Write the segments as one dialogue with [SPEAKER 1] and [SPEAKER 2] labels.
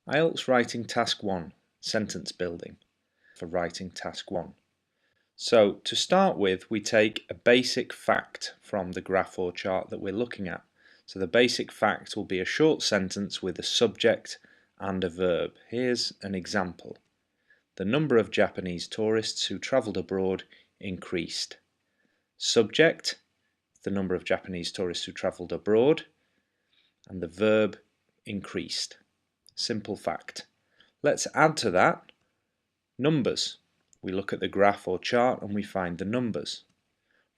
[SPEAKER 1] IELTS Writing Task 1, Sentence Building, for writing Task 1. So to start with, we take a basic fact from the graph or chart that we're looking at. So the basic fact will be a short sentence with a subject and a verb. Here's an example. The number of Japanese tourists who travelled abroad increased. Subject, the number of Japanese tourists who travelled abroad, and the verb increased. Simple fact. Let's add to that numbers. We look at the graph or chart and we find the numbers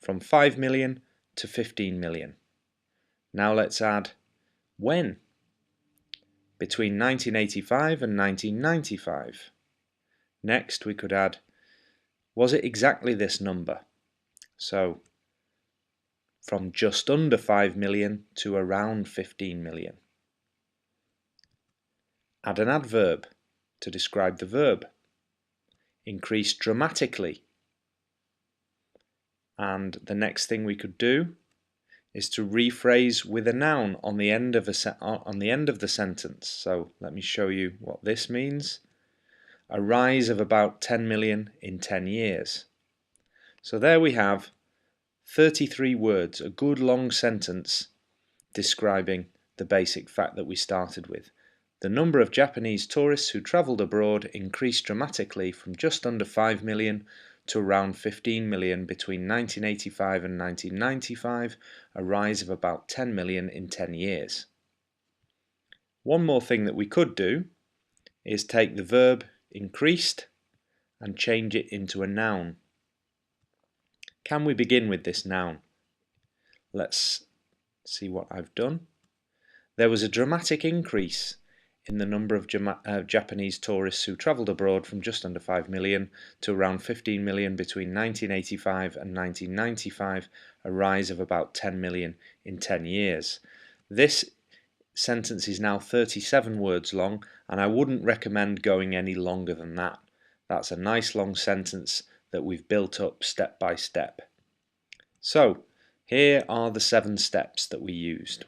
[SPEAKER 1] from 5 million to 15 million. Now let's add when. Between 1985 and 1995. Next we could add, was it exactly this number? So from just under 5 million to around 15 million. Add an adverb to describe the verb. Increased dramatically. And the next thing we could do is to rephrase with a noun on the end of the sentence. So let me show you what this means. A rise of about 10 million in 10 years. So there we have 33 words, a good long sentence describing the basic fact that we started with. The number of Japanese tourists who travelled abroad increased dramatically from just under 5 million to around 15 million between 1985 and 1995, a rise of about 10 million in 10 years. One more thing that we could do is take the verb increased and change it into a noun. Can we begin with this noun? Let's see what I've done. There was a dramatic increase in the number of Japanese tourists who travelled abroad from just under 5 million to around 15 million between 1985 and 1995, a rise of about 10 million in 10 years. This sentence is now 37 words long, and I wouldn't recommend going any longer than that. That's a nice long sentence that we've built up step by step. So, here are the 7 steps that we used.